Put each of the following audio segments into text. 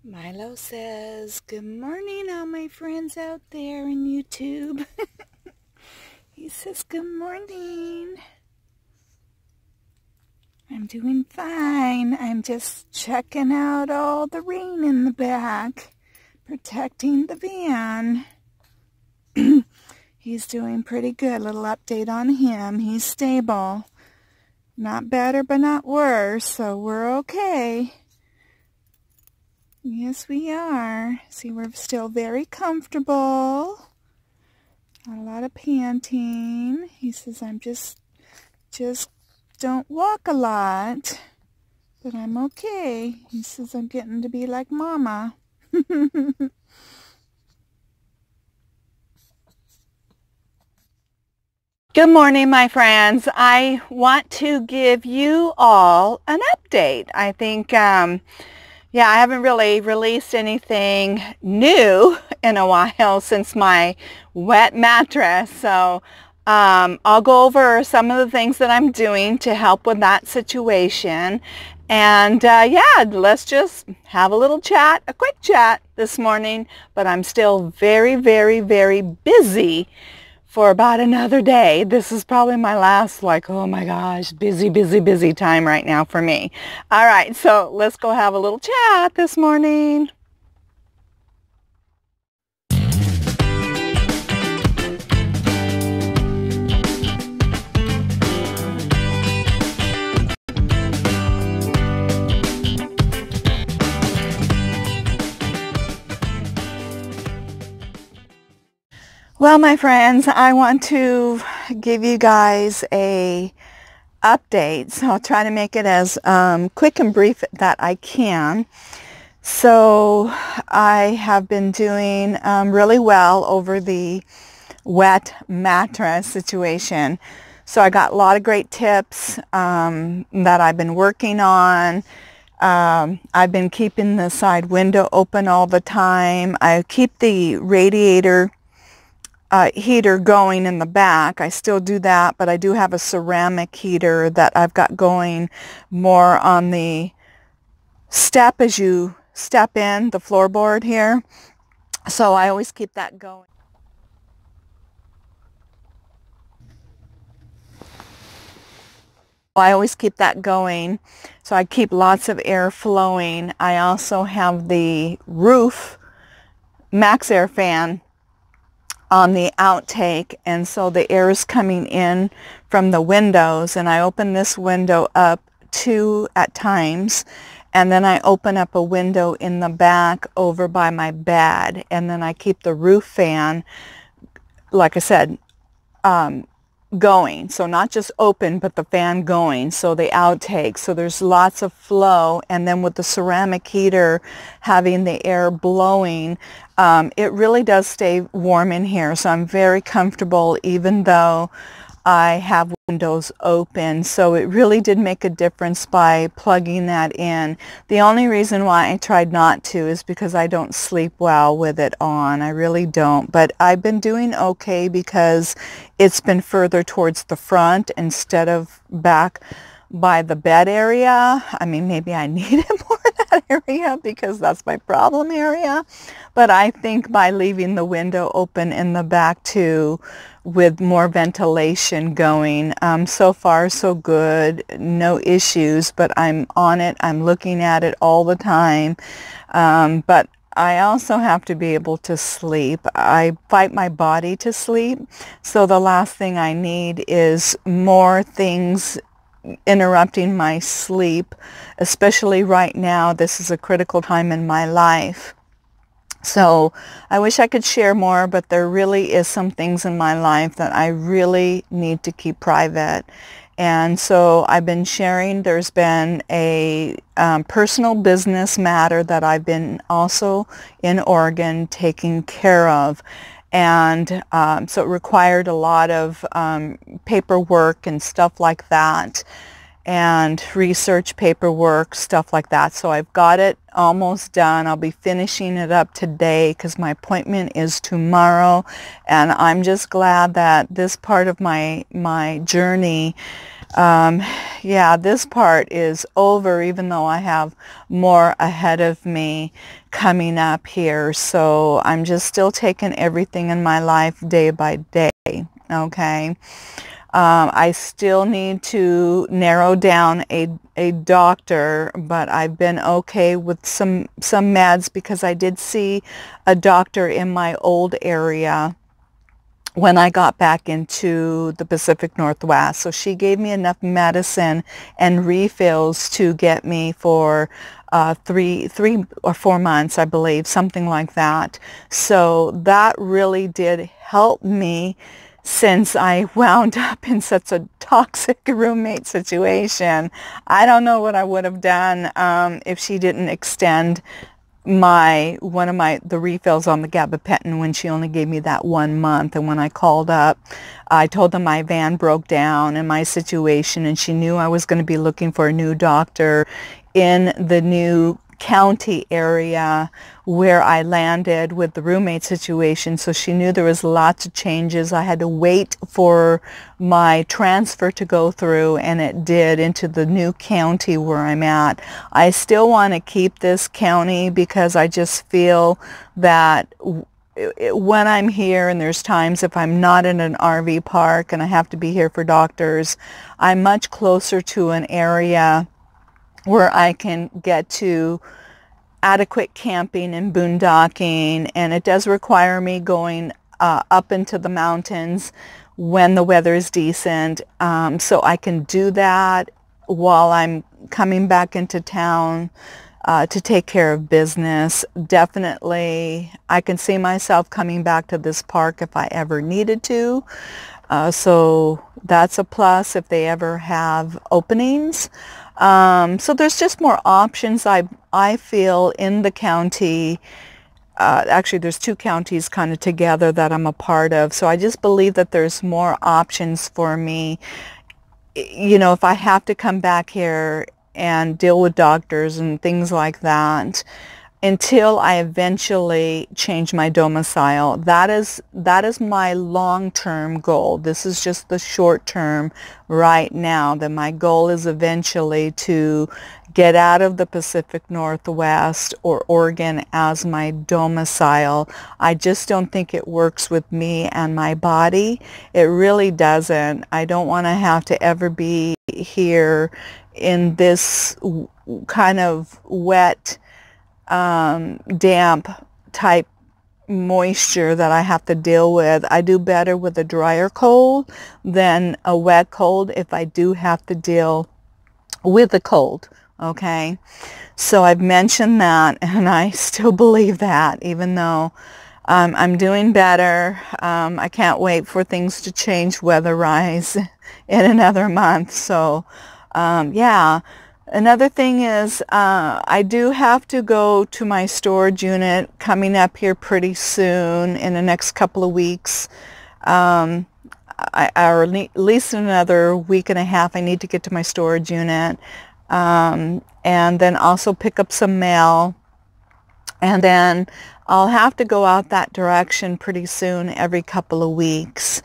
Milo says, "Good morning, all my friends out there in YouTube." He says, "Good morning. I'm doing fine. I'm just checking out all the rain in the back, protecting the van." He's doing pretty good. Little update on him. He's stable. Not better, but not worse, so we're okay. Yes, we are. See, we're still very comfortable. Not a lot of panting. He says, "I'm just don't walk a lot, but I'm okay." He says, "I'm getting to be like Mama." Good morning, my friends. I want to give you all an update. I think, yeah, I haven't really released anything new in a while since my wet mattress. So I'll go over some of the things that I'm doing to help with that situation. And yeah, let's just have a little chat, a quick chat this morning. But I'm still very, very, very busy for about another day. This is probably my last, like, oh my gosh, busy, busy, busy time right now for me. All right, so let's go have a little chat this morning. Well, my friends, I want to give you guys a update, so I'll try to make it as quick and brief that I can. So I have been doing really well over the wet mattress situation. So I got a lot of great tips that I've been working on. I've been keeping the side window open all the time. I keep the radiator heater going in the back. I still do that, but I do have a ceramic heater that I've got going more on the step as you step in, the floorboard here. So I always keep that going. I always keep that going, so I keep lots of air flowing. I also have the roof max air fan on the outtake, and so the air is coming in from the windows, and I open this window up 2 at times, and then I open up a window in the back over by my bed, and then I keep the roof fan, like I said, going. So not just open, but the fan going, so the outtake. So there's lots of flow, and then with the ceramic heater having the air blowing, it really does stay warm in here. So I'm very comfortable even though I have windows open. So it really did make a difference by plugging that in. The only reason why I tried not to is because I don't sleep well with it on. I really don't. But I've been doing okay because it's been further towards the front instead of back by the bed area. I mean, maybe I need it more in that area because that's my problem area. But I think by leaving the window open in the back too, with more ventilation going, so far so good, no issues, but I'm on it. I'm looking at it all the time. But I also have to be able to sleep. I fight my body to sleep. So the last thing I need is more things interrupting my sleep, especially right now. This is a critical time in my life. So I wish I could share more, but there really is some things in my life that I really need to keep private. And so I've been sharing. There's been a personal business matter that I've been also in Oregon taking care of. And so it required a lot of paperwork and stuff like that, and research paperwork, stuff like that. So I've got it almost done. I'll be finishing it up today because my appointment is tomorrow. And I'm just glad that this part of my journey Yeah, this part is over, even though I have more ahead of me coming up here. So I'm just still taking everything in my life day by day. Okay. I still need to narrow down a doctor, but I've been okay with some meds because I did see a doctor in my old area when I got back into the Pacific Northwest. So she gave me enough medicine and refills to get me for 3 or 4 months, I believe, something like that. So that really did help me since I wound up in such a toxic roommate situation. I don't know what I would have done if she didn't extend the refills on the gabapentin when she only gave me that 1 month. And when I called up, I told them my van broke down and my situation, and she knew I was going to be looking for a new doctor in the new county area where I landed with the roommate situation. So she knew there was lots of changes. I had to wait for my transfer to go through, and it did, into the new county where I'm at. I still want to keep this county because I just feel that when I'm here, and there's times if I'm not in an RV park and I have to be here for doctors, I'm much closer to an area where I can get to adequate camping and boondocking, and it does require me going up into the mountains when the weather is decent, so I can do that while I'm coming back into town to take care of business. Definitely, I can see myself coming back to this park if I ever needed to. So that's a plus if they ever have openings. So there's just more options, I feel, in the county. Actually, there's 2 counties kind of together that I'm a part of. So I just believe that there's more options for me. You know, if I have to come back here and deal with doctors and things like that, until I eventually change my domicile. That is my long-term goal. This is just the short term right now. That my goal is eventually to get out of the Pacific Northwest or Oregon as my domicile. I just don't think it works with me and my body. It really doesn't. I don't want to have to ever be here in this kind of wet, damp type moisture that I have to deal with. I do better with a drier cold than a wet cold if I do have to deal with a cold. Okay, so I've mentioned that, and I still believe that, even though I'm doing better. I can't wait for things to change weather-wise in another month. So yeah. Another thing is I do have to go to my storage unit coming up here pretty soon in the next couple of weeks. Or at least in another week and a half I need to get to my storage unit, and then also pick up some mail, and then I'll have to go out that direction pretty soon every couple of weeks.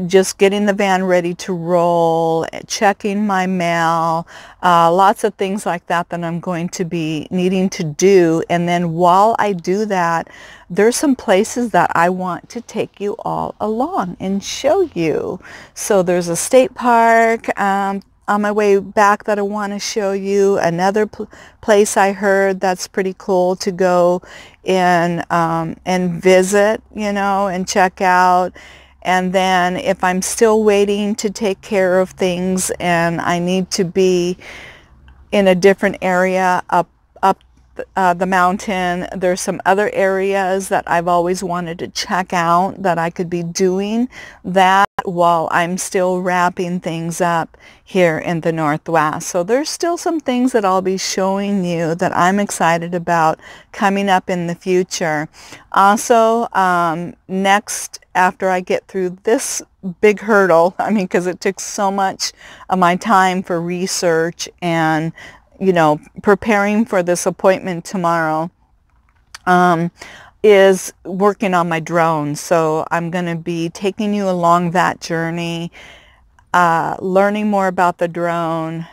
Just getting the van ready to roll, checking my mail, lots of things like that that I'm going to be needing to do. And then while I do that, there's some places that I want to take you all along and show you. So there's a state park on my way back that I want to show you. Another place I heard that's pretty cool to go and visit, you know, and check out. And then if I'm still waiting to take care of things and I need to be in a different area up the mountain, there's some other areas that I've always wanted to check out that I could be doing that while I'm still wrapping things up here in the Northwest. So there's still some things that I'll be showing you that I'm excited about coming up in the future. Also, next, after I get through this big hurdle, I mean, because it took so much of my time for research and, you know, preparing for this appointment tomorrow, is working on my drone. So I'm going to be taking you along that journey. learning more about the drone,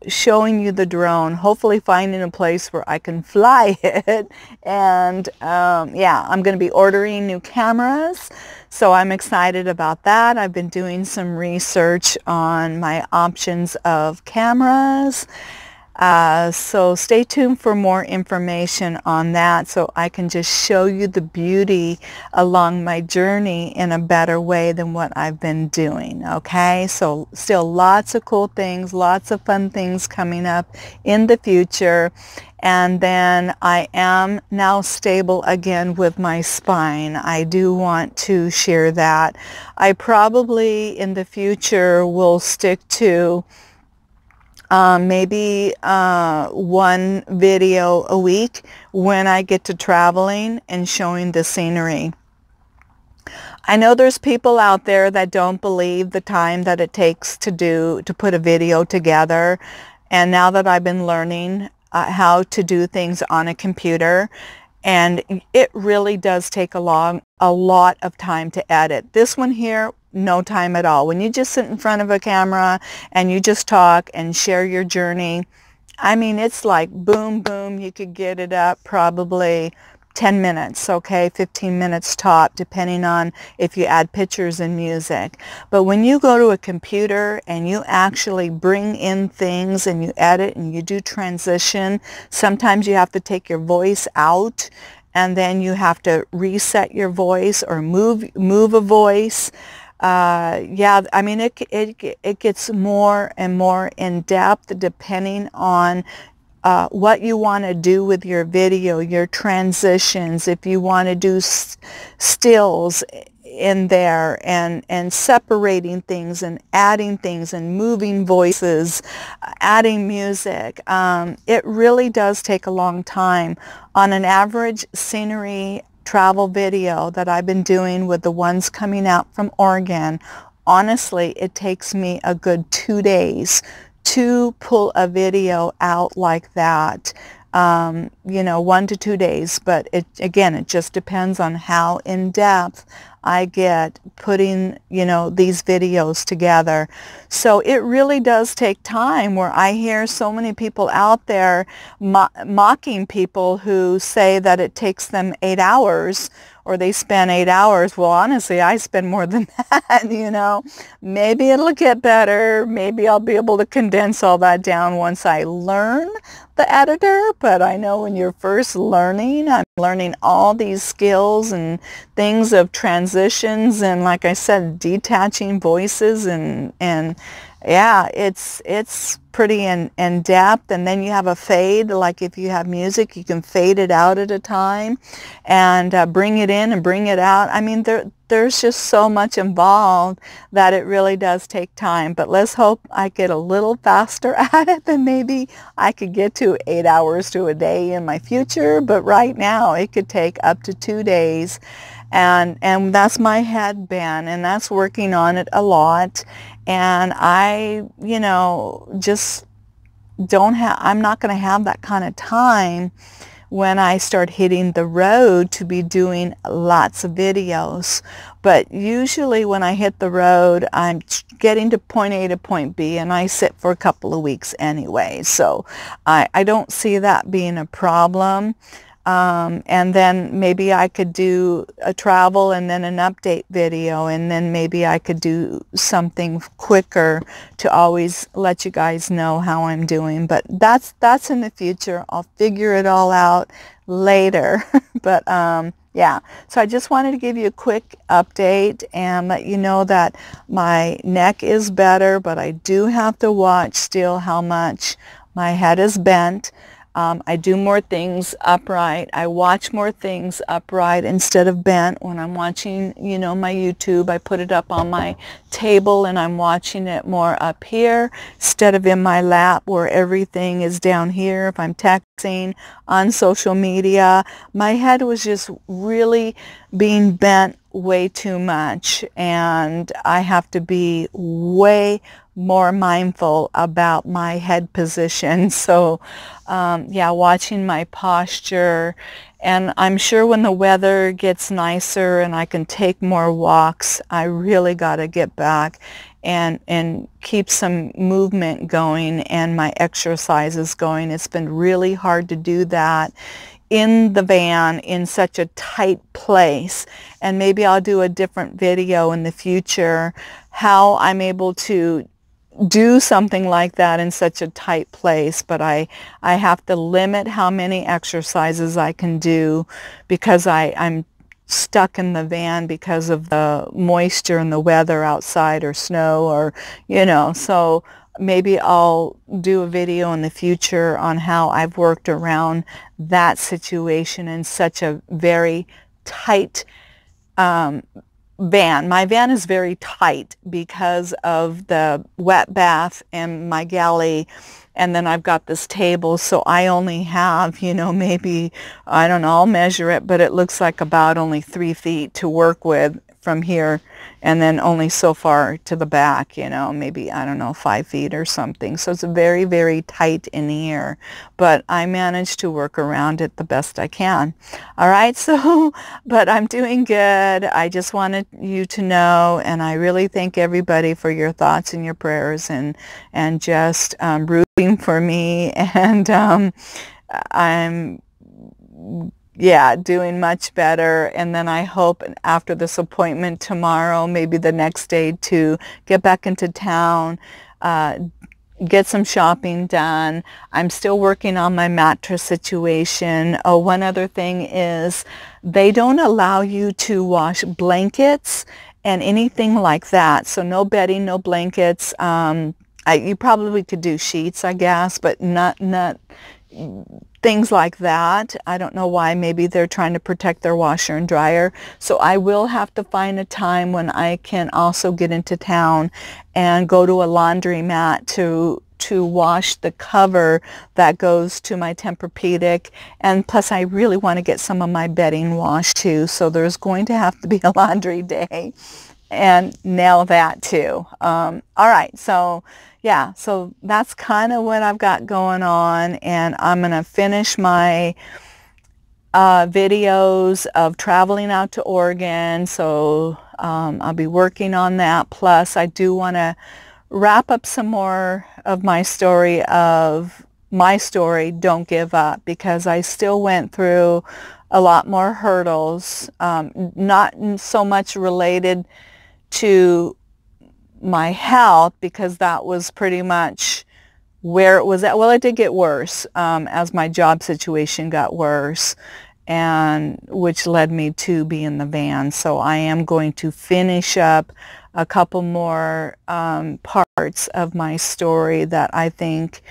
showing you the drone, hopefully finding a place where I can fly it. And yeah, I'm going to be ordering new cameras, so I'm excited about that. I've been doing some research on my options of cameras. So stay tuned for more information on that, so I can just show you the beauty along my journey in a better way than what I've been doing. Okay, so still lots of cool things, lots of fun things coming up in the future. And then I am now stable again with my spine. I do want to share that. I probably in the future will stick to maybe one video a week when I get to traveling and showing the scenery. I know there's people out there that don't believe the time that it takes to put a video together, and now that I've been learning how to do things on a computer, and it really does take a lot of time to edit. This one here, no time at all. When you just sit in front of a camera and you just talk and share your journey, I mean, it's like boom, boom, you could get it up probably 10 minutes, okay, 15 minutes top, depending on if you add pictures and music. But when you go to a computer and you actually bring in things and you edit and you do transition, sometimes you have to take your voice out, and then you have to reset your voice or move a voice. Yeah, I mean, it gets more and more in depth depending on what you want to do with your video, your transitions, if you want to do stills in there, and separating things and adding things and moving voices, adding music. It really does take a long time. On an average scenery travel video that I've been doing with the ones coming out from Oregon, honestly, it takes me a good 2 days to pull a video out like that. You know, 1 to 2 days, but again, it just depends on how in depth I get putting, you know, these videos together. So it really does take time, where I hear so many people out there mocking people who say that it takes them 8 hours, or they spend 8 hours. Well, honestly, I spend more than that, you know. Maybe it'll get better. Maybe I'll be able to condense all that down once I learn the editor. But I know when you're first learning, I'm learning all these skills and things of transitions, and like I said, detaching voices, and yeah, it's pretty in depth. And then you have a fade, like if you have music, you can fade it out at a time and bring it in and bring it out. I mean, there's just so much involved that it really does take time. But let's hope I get a little faster at it, than maybe I could get to 8 hours to a day in my future. But right now it could take up to 2 days. And that's my headband, and that's working on it a lot. And I, you know, just I'm not going to have that kind of time when I start hitting the road to be doing lots of videos. But usually when I hit the road, I'm getting to point A to point B, and I sit for a couple of weeks anyway. So I don't see that being a problem. And then maybe I could do a travel and then an update video, and then maybe I could do something quicker to always let you guys know how I'm doing. But that's in the future. I'll figure it all out later. But yeah, so I just wanted to give you a quick update and let you know that my neck is better, but I do have to watch still how much my head is bent. I do more things upright. I watch more things upright instead of bent when I'm watching, you know, my YouTube. I put it up on my table and I'm watching it more up here instead of in my lap where everything is down here. If I'm texting on social media, my head was just really being bent way too much, and I have to be way more mindful about my head position. So yeah, watching my posture. And I'm sure when the weather gets nicer and I can take more walks, I really got to get back and keep some movement going and my exercises going. It's been really hard to do that in the van in such a tight place, and maybe I'll do a different video in the future how I'm able to do something like that in such a tight place, but I have to limit how many exercises I can do because I'm stuck in the van because of the moisture and the weather outside, or snow, or so maybe I'll do a video in the future on how I've worked around that situation in such a very tight van. My van is very tight because of the wet bath and my galley, and then I've got this table, so I only have, maybe, I don't know, I'll measure it, but it looks like about only 3 feet to work with from here, and then only so far to the back, maybe, I don't know, 5 feet or something. So it's very, very tight in here, but I managed to work around it the best I can. All right, so, but I'm doing good. I just wanted you to know, and I really thank everybody for your thoughts and your prayers, and just rooting for me, and I'm doing much better. And then I hope after this appointment tomorrow, maybe the next day, to get back into town, get some shopping done. I'm still working on my mattress situation. Oh, one other thing is they don't allow you to wash blankets and anything like that. So no bedding, no blankets. You probably could do sheets, I guess, but not things like that. I don't know why. Maybe they're trying to protect their washer and dryer. So I will have to find a time when I can also get into town and go to a laundromat to wash the cover that goes to my Tempur-Pedic, and plus I really want to get some of my bedding washed too. So there's going to have to be a laundry day and nail that too. All right, so yeah, so that's kind of what I've got going on, and I'm going to finish my videos of traveling out to Oregon, so I'll be working on that. Plus, I do want to wrap up some more of my story, Don't Give Up, because I still went through a lot more hurdles, not so much related to my health, because that was pretty much where it was at. Well, it did get worse as my job situation got worse, and which led me to be in the van. So I am going to finish up a couple more parts of my story that I think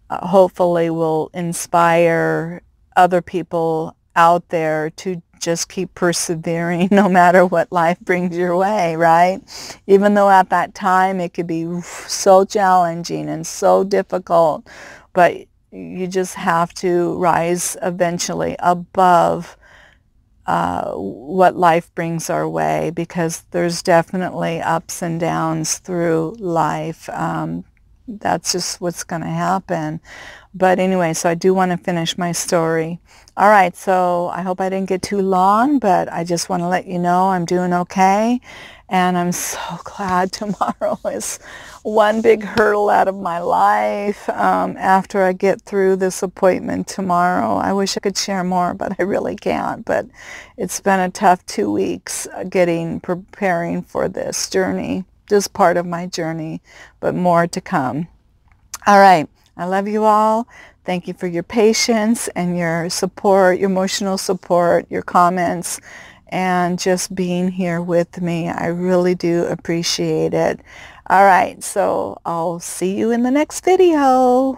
hopefully will inspire other people out there to just keep persevering no matter what life brings your way, right? Even though at that time it could be so challenging and so difficult, but you just have to rise eventually above what life brings our way, because there's definitely ups and downs through life. That's just what's going to happen. But anyway, so I do want to finish my story. All right, so I hope I didn't get too long, but I just want to let you know I'm doing okay. And I'm so glad tomorrow is one big hurdle out of my life after I get through this appointment tomorrow. I wish I could share more, but I really can't. But it's been a tough 2 weeks preparing for this journey, this part of my journey, but more to come. All right. I love you all. Thank you for your patience and your support, your emotional support, your comments, and just being here with me. I really do appreciate it. All right, so I'll see you in the next video.